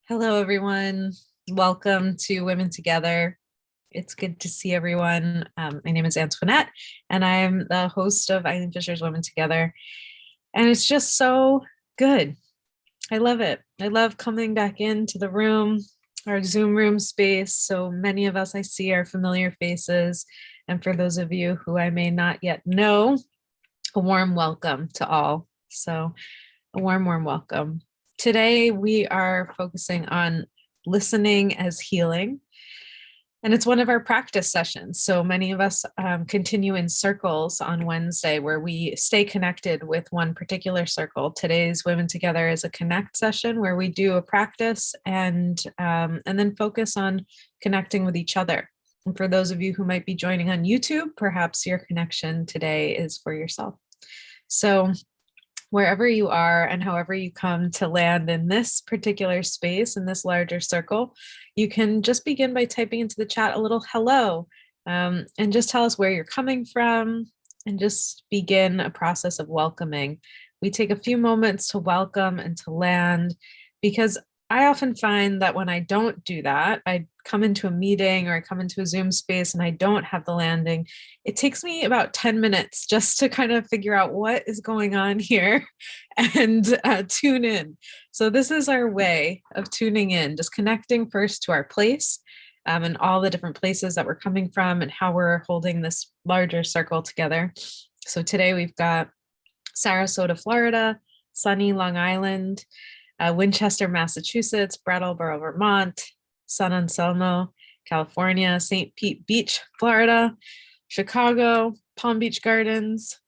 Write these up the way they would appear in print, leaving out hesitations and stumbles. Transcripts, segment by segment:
Hello, everyone. Welcome to Women Together. It's good to see everyone. My name is Antoinette, and I'm the host of Eileen Fisher's Women Together. And it's just so good. I love it. I love coming back into the room, our Zoom room space. So many of us I see are familiar faces. And for those of you who I may not yet know, a warm welcome to all. So a warm welcome. Today, we are focusing on listening as healing. And it's one of our practice sessions. So many of us continue in circles on Wednesday where we stay connected with one particular circle. Today's Women Together is a connect session where we do a practice and then focus on connecting with each other. And for those of you who might be joining on YouTube, perhaps your connection today is for yourself. So wherever you are and however you come to land in this particular space, in this larger circle, you can just begin by typing into the chat a little hello and just tell us where you're coming from and just begin a process of welcoming. We take a few moments to welcome and to land because I often find that when I don't do that, I come into a meeting or I come into a Zoom space and I don't have the landing, it takes me about 10 minutes just to kind of figure out what is going on here and tune in. So this is our way of tuning in, just connecting first to our place and all the different places that we're coming from and how we're holding this larger circle together. So today we've got Sarasota, Florida, sunny Long Island, Winchester, Massachusetts, Brattleboro, Vermont, San Anselmo, California, St. Pete Beach, Florida, Chicago, Palm Beach Gardens,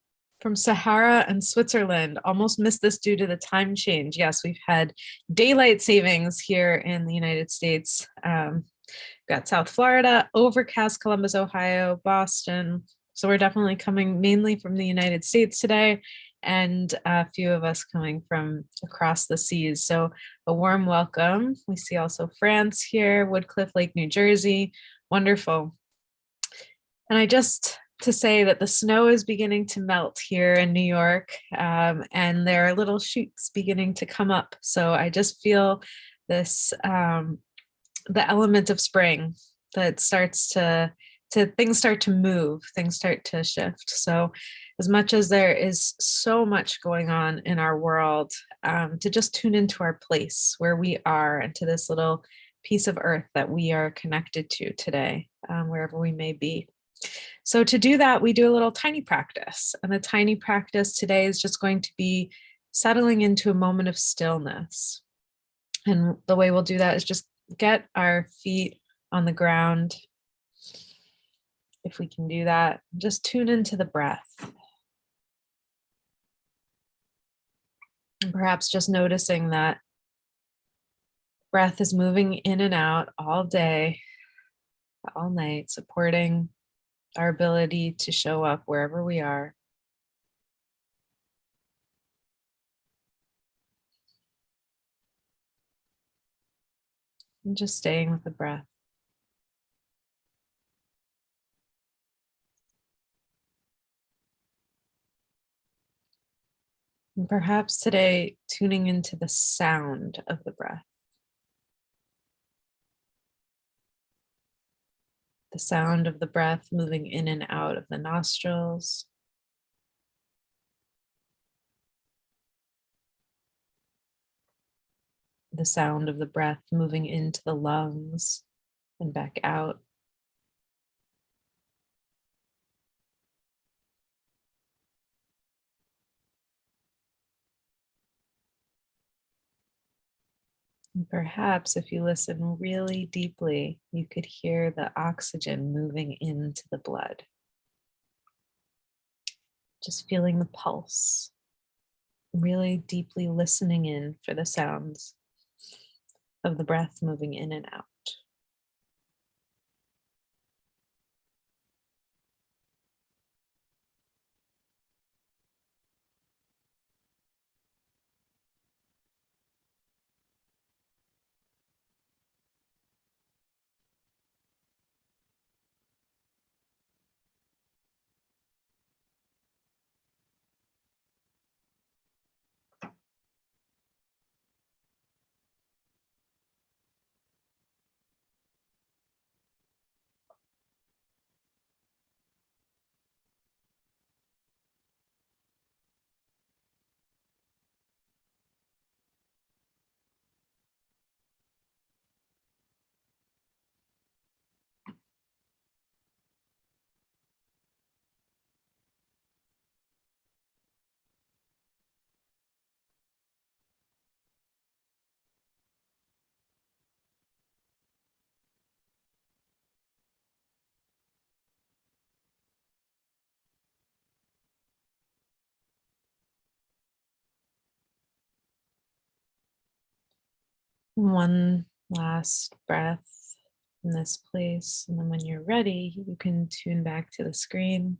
from Sahara and Switzerland. Almost missed this due to the time change. Yes, we've had daylight savings here in the United States. Got South Florida, overcast Columbus, Ohio, Boston. So we're definitely coming mainly from the United States today, and a few of us coming from across the seas. So a warm welcome. We see also France here, Woodcliff Lake, New Jersey. Wonderful. And I just to say that the snow is beginning to melt here in New York, and there are little shoots beginning to come up. So I just feel this, the element of spring that starts to things start to move, things start to shift. So as much as there is so much going on in our world, to just tune into our place where we are and to this little piece of earth that we are connected to today, wherever we may be. So to do that, we do a little tiny practice. And the tiny practice today is just going to be settling into a moment of stillness. And the way we'll do that is just get our feet on the ground. If we can do that, just tune into the breath. And perhaps just noticing that breath is moving in and out all day, all night, supporting our ability to show up wherever we are. And just staying with the breath. And perhaps today, tuning into the sound of the breath. The sound of the breath moving in and out of the nostrils. The sound of the breath moving into the lungs and back out. And perhaps if you listen really deeply, you could hear the oxygen moving into the blood. Just feeling the pulse, really deeply listening in for the sounds of the breath moving in and out. One last breath in this place. And then when you're ready, you can tune back to the screen.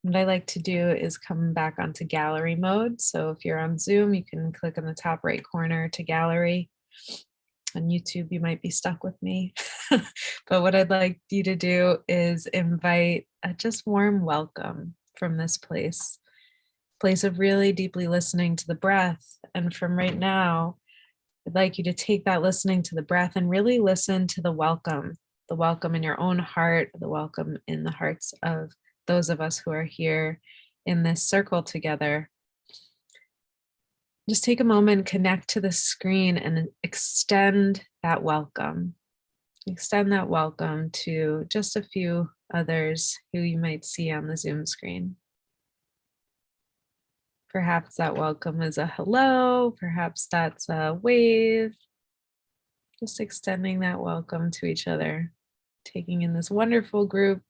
What I like to do is come back onto gallery mode. So if you're on Zoom, you can click on the top right corner to gallery. On YouTube, you might be stuck with me. But what I'd like you to do is invite a just warm welcome from this place of really deeply listening to the breath. And from right now, I'd like you to take that listening to the breath and really listen to the welcome in your own heart, the welcome in the hearts of those of us who are here in this circle together. Just take a moment, connect to the screen, and extend that welcome. Extend that welcome to just a few others who you might see on the Zoom screen. Perhaps that welcome is a hello, perhaps that's a wave. Just extending that welcome to each other, taking in this wonderful group.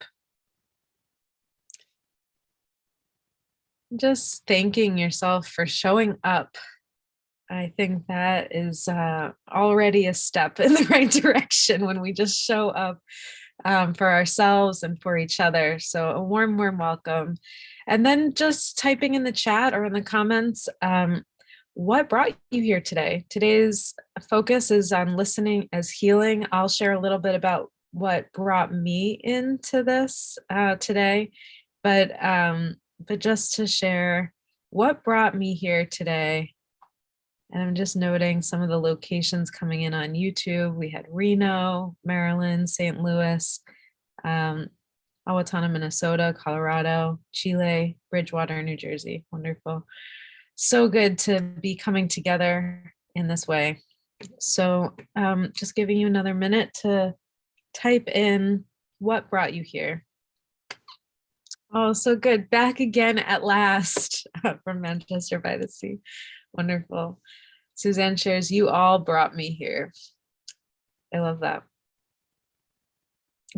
Just thanking yourself for showing up. I think that is already a step in the right direction when we just show up for ourselves and for each other. So a warm, warm welcome. And then just typing in the chat or in the comments, what brought you here today? Today's focus is on listening as healing. I'll share a little bit about what brought me into this today, but just to share what brought me here today. And I'm just noting some of the locations coming in on YouTube. We had Reno, Maryland, St. Louis, Owatonna, Minnesota, Colorado, Chile, Bridgewater, New Jersey. Wonderful. So good to be coming together in this way. So just giving you another minute to type in what brought you here. Oh, so good. Back again at last from Manchester by the Sea. Wonderful. Suzanne shares, you all brought me here. I love that.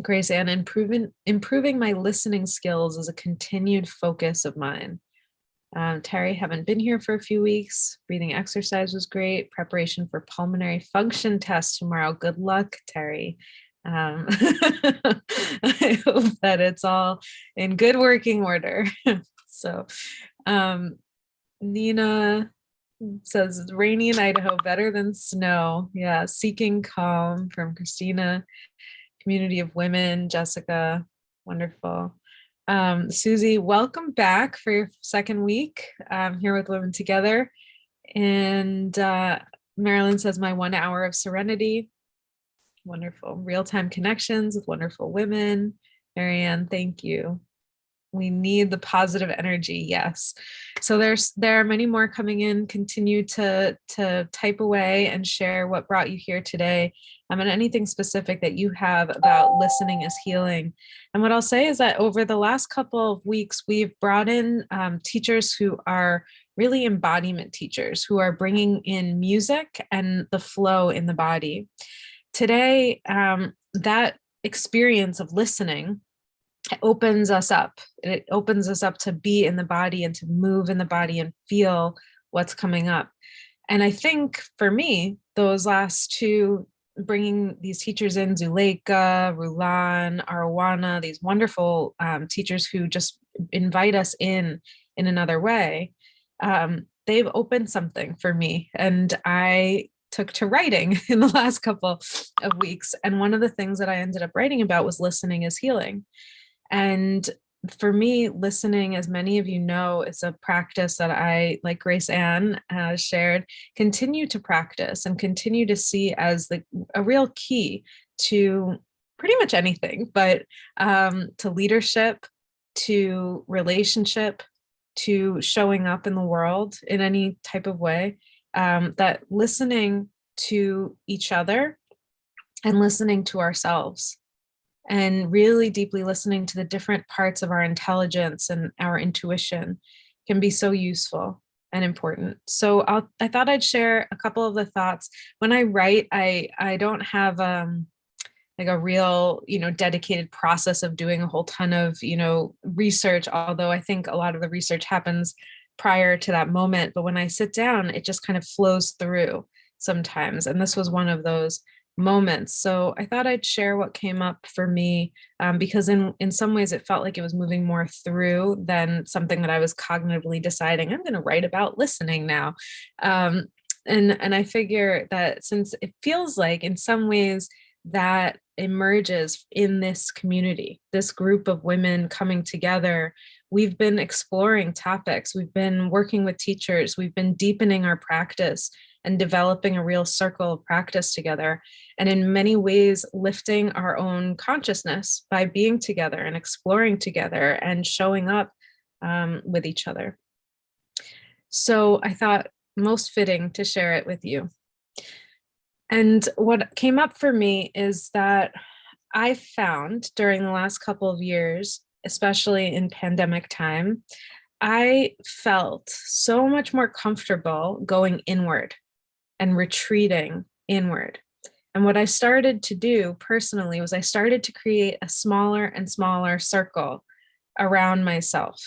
Grace Ann, improving my listening skills is a continued focus of mine. Terry, haven't been here for a few weeks. Breathing exercise was great. Preparation for pulmonary function test tomorrow. Good luck, Terry. I hope that it's all in good working order. So Nina says it's rainy in Idaho, better than snow. Yeah, seeking calm from Christina. Community of Women, Jessica, wonderful. Susie, welcome back for your second week here with Women Together. And Marilyn says, my 1 hour of serenity. Wonderful. Real-time connections with wonderful women. Marianne, thank you. We need the positive energy. Yes. So there are many more coming in. Continue to type away and share what brought you here today. And anything specific that you have about listening is healing. And what I'll say is that over the last couple of weeks, we've brought in teachers who are really embodiment teachers, who are bringing in music and the flow in the body. Today, that experience of listening opens us up. It opens us up to be in the body and to move in the body and feel what's coming up. And I think for me, those last two, bringing these teachers in, Zuleika, Rulan, Arowana, these wonderful teachers who just invite us in another way, they've opened something for me. And I took to writing in the last couple of weeks. And one of the things that I ended up writing about was listening is healing. And for me, listening, as many of you know, is a practice that I, like Grace Ann shared, continue to practice and continue to see as a real key to pretty much anything, but to leadership, to relationship, to showing up in the world in any type of way, that listening to each other and listening to ourselves and really deeply listening to the different parts of our intelligence and our intuition can be so useful and important. So I thought I'd share a couple of the thoughts. When I write, I don't have like a real, dedicated process of doing a whole ton of, research, although I think a lot of the research happens prior to that moment. But when I sit down, it just kind of flows through sometimes. And this was one of those moments. So I thought I'd share what came up for me, because in some ways it felt like it was moving more through than something that I was cognitively deciding I'm going to write about listening now. And I figure that since it feels like in some ways that emerges in this community, this group of women coming together, we've been exploring topics, we've been working with teachers, we've been deepening our practice and developing a real circle of practice together. And in many ways, lifting our own consciousness by being together and exploring together and showing up with each other. So I thought most fitting to share it with you. And what came up for me is that I found during the last couple of years, especially in pandemic time, I felt so much more comfortable going inward and retreating inward. And what I started to do personally was I started to create a smaller and smaller circle around myself.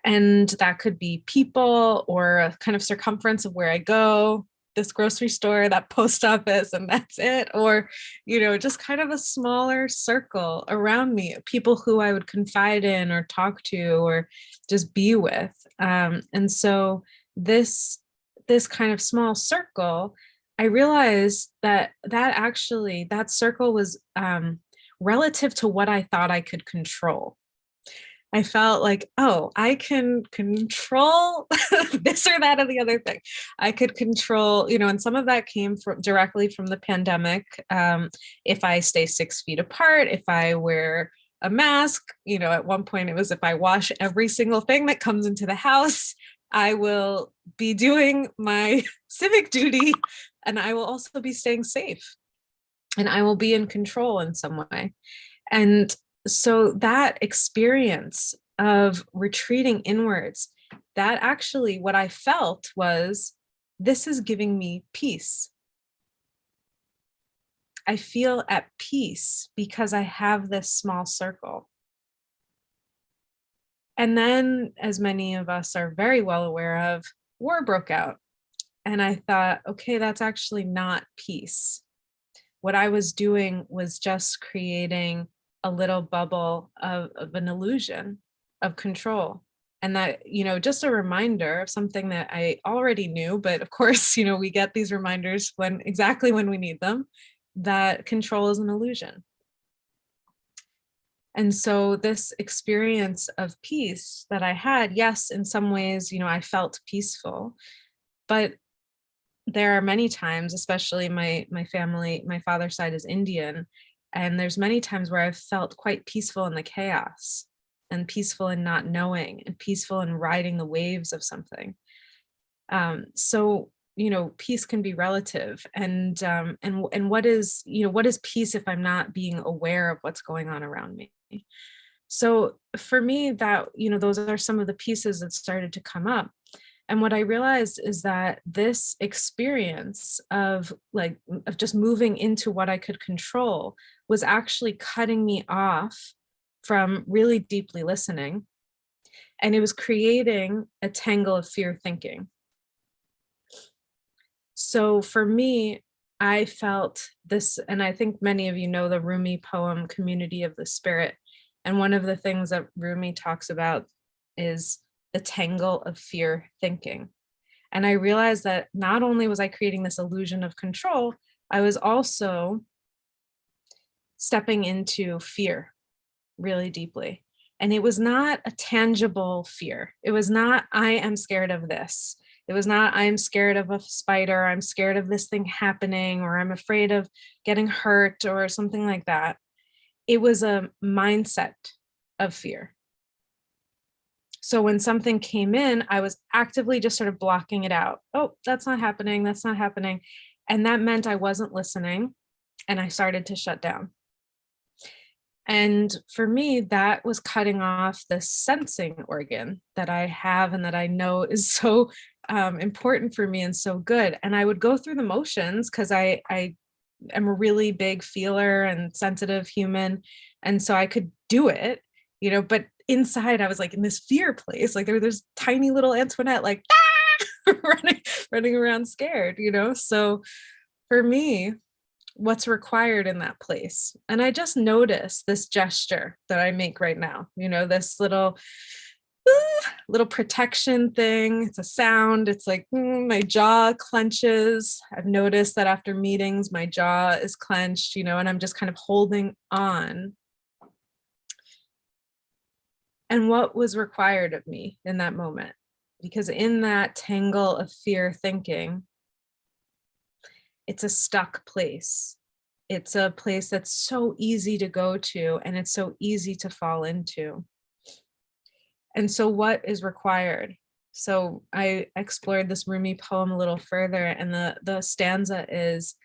And that could be people or a kind of circumference of where I go, this grocery store, that post office, and that's it. Or, just kind of a smaller circle around me, people who I would confide in or talk to or just be with. And so this kind of small circle, I realized that circle was relative to what I thought I could control. I felt like, oh, I can control this or that or the other thing. I could control, and some of that came directly from the pandemic. If I stay 6 feet apart, if I wear a mask, at one point it was if I wash every single thing that comes into the house, I will be doing my civic duty, and I will also be staying safe, and I will be in control in some way. And so that experience of retreating inwards, that actually what I felt was, this is giving me peace. I feel at peace because I have this small circle. And then, as many of us are very well aware of, war broke out. And I thought, okay, that's actually not peace. What I was doing was just creating a little bubble of an illusion of control. And that, just a reminder of something that I already knew, but of course, we get these reminders exactly when we need them, that control is an illusion. And so this experience of peace that I had, yes, in some ways, I felt peaceful, but there are many times, especially my family, my father's side is Indian, and there's many times where I've felt quite peaceful in the chaos and peaceful in not knowing and peaceful in riding the waves of something. So, peace can be relative. And what is peace if I'm not being aware of what's going on around me? So for me, that, those are some of the pieces that started to come up. And what I realized is that this experience of just moving into what I could control was actually cutting me off from really deeply listening. And it was creating a tangle of fear thinking. So for me, I felt this, and I think many of you know the Rumi poem, Community of the Spirit. And one of the things that Rumi talks about is the tangle of fear thinking. And I realized that not only was I creating this illusion of control, I was also stepping into fear really deeply. And it was not a tangible fear. It was not, I am scared of this. It was not, I am scared of a spider. I'm scared of this thing happening, or I'm afraid of getting hurt or something like that. It was a mindset of fear. So when something came in, I was actively just sort of blocking it out. Oh, that's not happening. That's not happening. And that meant I wasn't listening, and I started to shut down. And for me, that was cutting off the sensing organ that I have and that I know is so important for me and so good. And I would go through the motions because I am a really big feeler and sensitive human. And so I could do it, but inside I was like in this fear place. Like there's tiny little Antoinette like running around scared, So for me, what's required in that place? And I just noticed this gesture that I make right now, this little protection thing. It's a sound. It's like my jaw clenches. I've noticed that after meetings, my jaw is clenched, and I'm just kind of holding on. And what was required of me in that moment? Because in that tangle of fear thinking, it's a stuck place. It's a place that's so easy to go to, and it's so easy to fall into. And so what is required? So I explored this Rumi poem a little further, and the stanza is,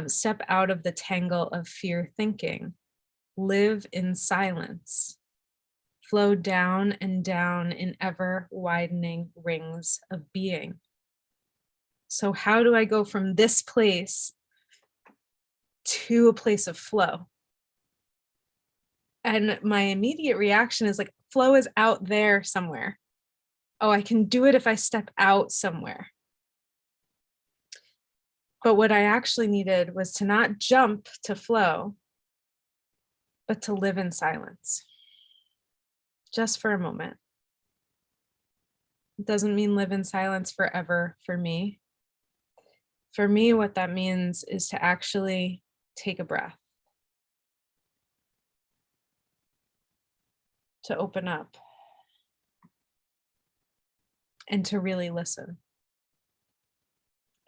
step out of the tangle of fear thinking, live in silence, flow down and down in ever widening rings of being. So how do I go from this place to a place of flow? And my immediate reaction is like, flow is out there somewhere. Oh, I can do it if I step out somewhere. But what I actually needed was to not jump to flow, but to live in silence. Just for a moment. It doesn't mean live in silence forever for me. For me, what that means is to actually take a breath, to open up, and to really listen.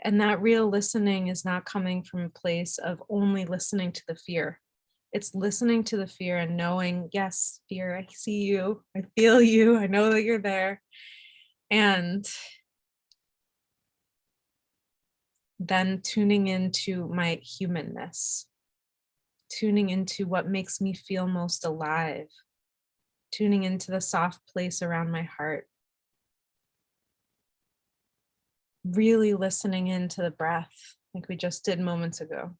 And that real listening is not coming from a place of only listening to the fear. It's listening to the fear and knowing, yes, fear, I see you, I feel you, I know that you're there. And then tuning into my humanness, tuning into what makes me feel most alive, tuning into the soft place around my heart, really listening into the breath like we just did moments ago,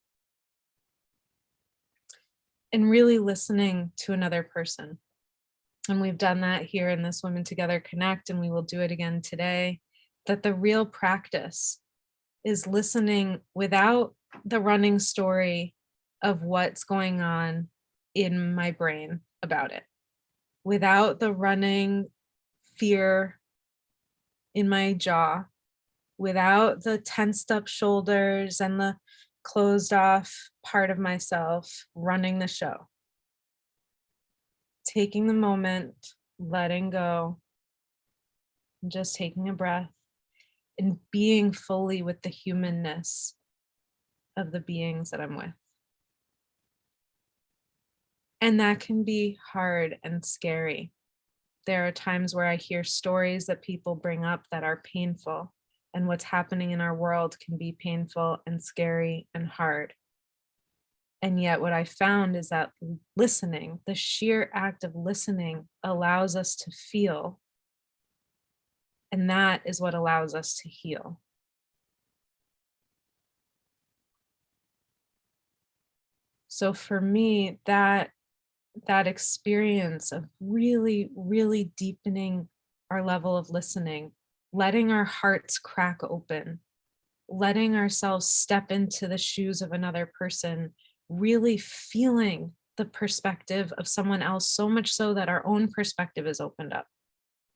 and really listening to another person. And we've done that here in this Women Together Connect, and we will do it again today. That the real practice is listening without the running story of what's going on in my brain about it, without the running fear in my jaw, without the tensed up shoulders and the closed off part of myself running the show. Taking the moment, letting go, and just taking a breath and being fully with the humanness of the beings that I'm with. And that can be hard and scary. There are times where I hear stories that people bring up that are painful, and what's happening in our world can be painful and scary and hard. And yet what I found is that listening, the sheer act of listening, allows us to feel. And that is what allows us to heal. So for me, that experience of really, really deepening our level of listening, letting our hearts crack open, letting ourselves step into the shoes of another person, really feeling the perspective of someone else, so much so that our own perspective is opened up.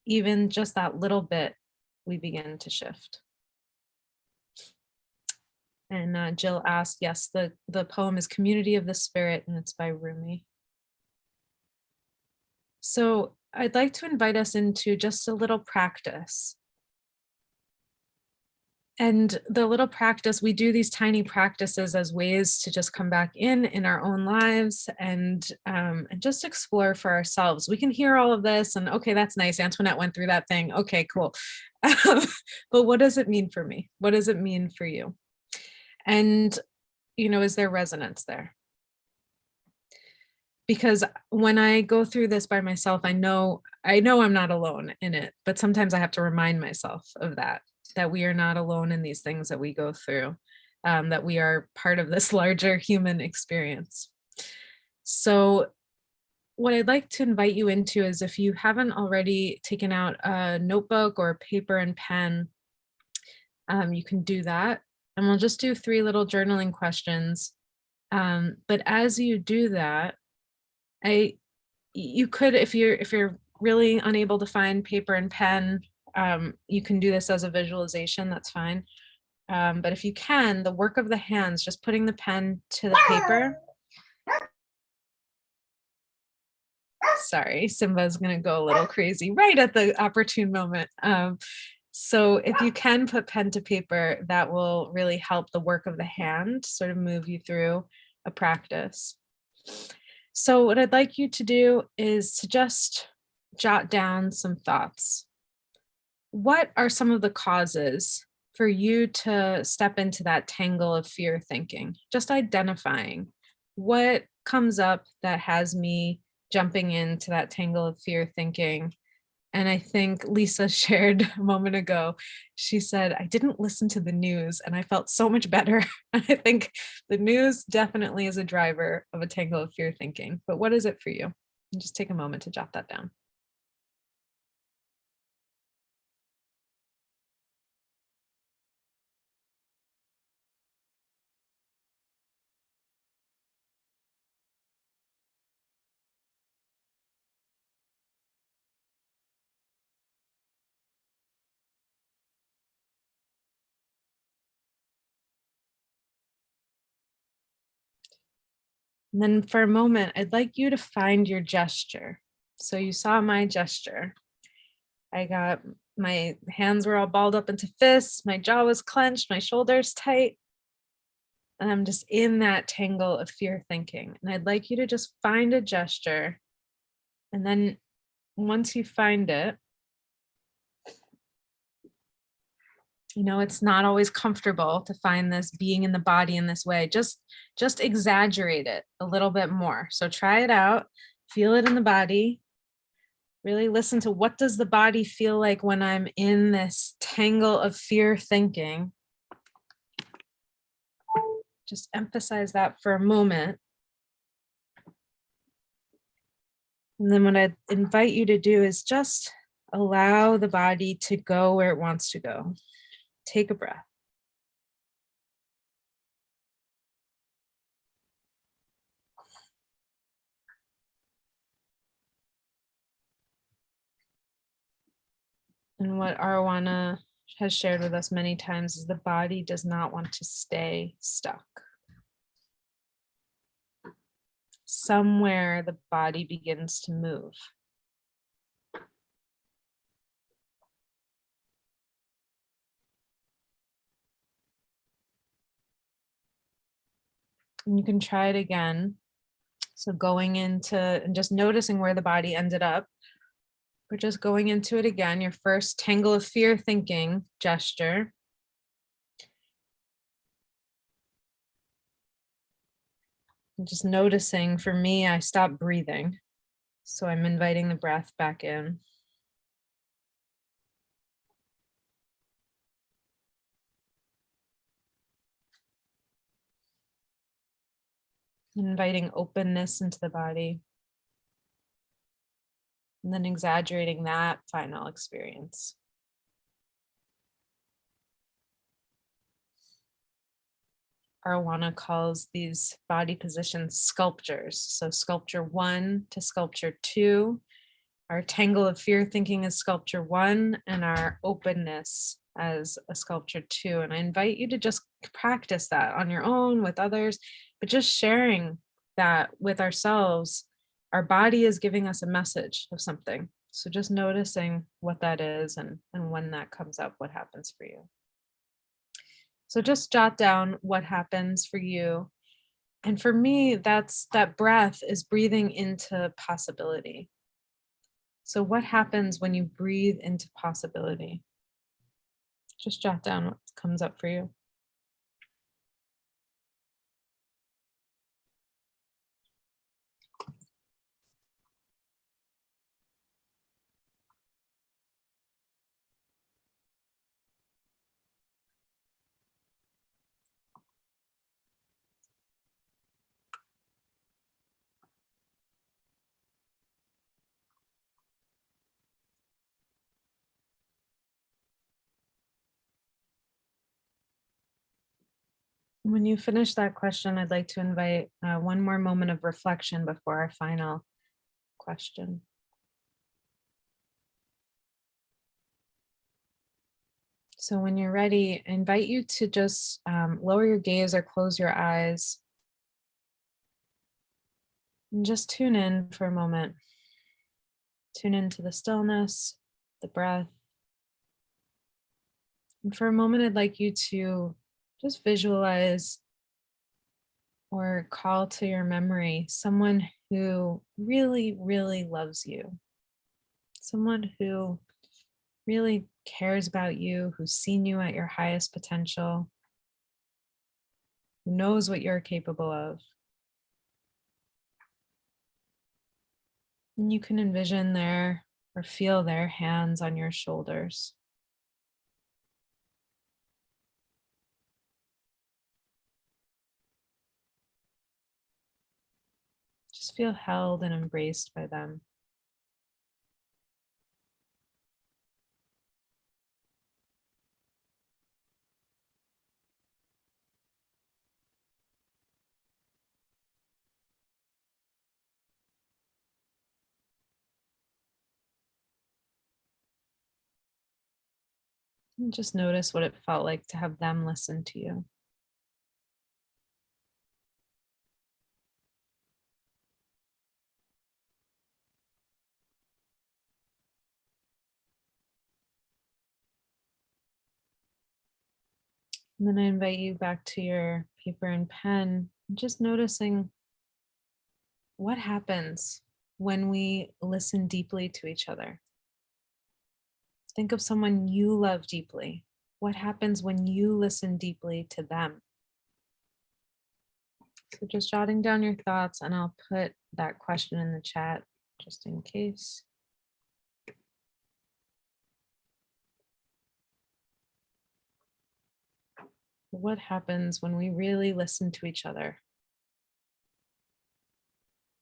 Even just that little bit, we begin to shift. And Jill asked, yes, the poem is Community of the Spirit, and it's by Rumi. So I'd like to invite us into just a little practice. And the little practice, we do these tiny practices as ways to just come back in our own lives and just explore for ourselves. We can hear all of this and, okay, that's nice. Antoinette went through that thing. Okay, cool. But what does it mean for me? What does it mean for you? And, is there resonance there? Because when I go through this by myself, I know I'm not alone in it, but sometimes I have to remind myself of that we are not alone in these things that we go through, that we are part of this larger human experience. So what I'd like to invite you into is, if you haven't already taken out a notebook or paper and pen, you can do that. And we'll just do 3 little journaling questions. But as you do that, I you could, if you're really unable to find paper and pen, you can do this as a visualization, that's fine. But if you can, the work of the hands, just putting the pen to the paper. Sorry, Simba's gonna go a little crazy right at the opportune moment. So if you can put pen to paper, that will really help the work of the hand sort of move you through a practice. So what I'd like you to do is to just jot down some thoughts. What are some of the causes for you to step into that tangle of fear thinking? Just identifying what comes up that has me jumping into that tangle of fear thinking. And I think Lisa shared a moment ago, she said, I didn't listen to the news and I felt so much better. I think the news definitely is a driver of a tangle of fear thinking. But what is it for you? And just take a moment to jot that down. And then for a moment, I'd like you to find your gesture. So you saw my gesture. I got, my hands were all balled up into fists, my jaw was clenched, my shoulders tight. And I'm just in that tangle of fear thinking. And I'd like you to just find a gesture. And then once you find it, it's not always comfortable to find this being in the body in this way. Just exaggerate it a little bit more. So try it out, feel it in the body. Really listen to, what does the body feel like when I'm in this tangle of fear thinking? Just emphasize that for a moment. And then what I invite you to do is just allow the body to go where it wants to go. Take a breath. And what Arowana has shared with us many times is the body does not want to stay stuck. Somewhere the body begins to move. And you can try it again. So going into and just noticing where the body ended up. We're just going into it again, your first tangle of fear thinking gesture. And just noticing, for me, I stopped breathing. So I'm inviting the breath back in. Inviting openness into the body. And then exaggerating that final experience. Arowana calls these body positions sculptures. So sculpture 1 to sculpture 2. Our tangle of fear thinking is sculpture 1, and our openness as a sculpture 2. And I invite you to just practice that on your own with others, but just sharing that with ourselves. Our body is giving us a message of something. So just noticing what that is, and when that comes up, what happens for you. So just jot down what happens for you. And for me, that breath is breathing into possibility. So what happens when you breathe into possibility? Just jot down what comes up for you. When you finish that question, I'd like to invite one more moment of reflection before our final question. So when you're ready, I invite you to just lower your gaze or close your eyes and just tune in for a moment. Tune into the stillness, the breath. And for a moment, I'd like you to just visualize or call to your memory someone who really, really loves you, someone who really cares about you, who's seen you at your highest potential, who knows what you're capable of. And you can envision their or feel their hands on your shoulders. Just feel held and embraced by them. And just notice what it felt like to have them listen to you. And then I invite you back to your paper and pen, just noticing what happens when we listen deeply to each other. Think of someone you love deeply. What happens when you listen deeply to them? So just jotting down your thoughts, and I'll put that question in the chat just in case. What happens when we really listen to each other?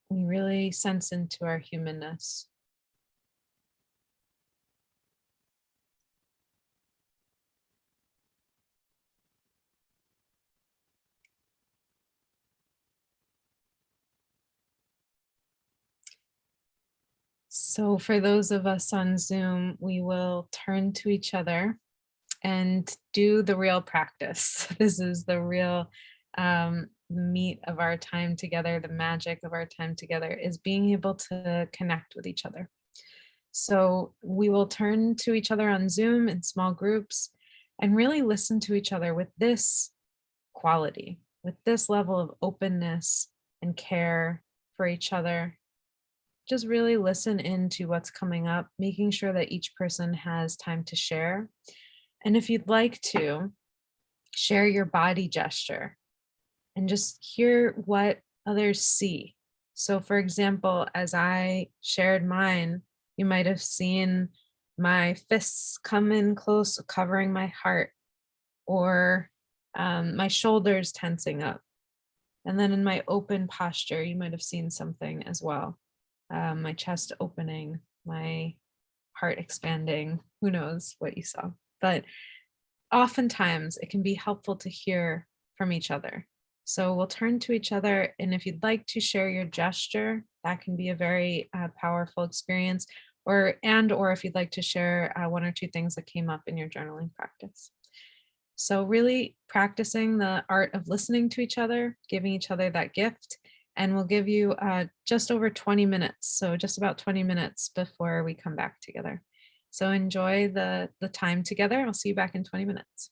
We really sense into our humanness. So for those of us on Zoom, we will turn to each other and do the real practice. This is the real meat of our time together. The magic of our time together is being able to connect with each other. So we will turn to each other on Zoom in small groups and really listen to each other with this quality, with this level of openness and care for each other. Just really listen into what's coming up, making sure that each person has time to share. And if you'd like to, share your body gesture and just hear what others see. So for example, as I shared mine, you might have seen my fists come in close, covering my heart, or my shoulders tensing up. And then in my open posture, you might have seen something as well. My chest opening, my heart expanding, who knows what you saw. But oftentimes it can be helpful to hear from each other. So we'll turn to each other, and if you'd like to share your gesture, that can be a very powerful experience, or if you'd like to share one or two things that came up in your journaling practice. So really practicing the art of listening to each other, giving each other that gift, and we'll give you just over 20 minutes, so just about 20 minutes before we come back together. So enjoy the time together. I'll see you back in 20 minutes.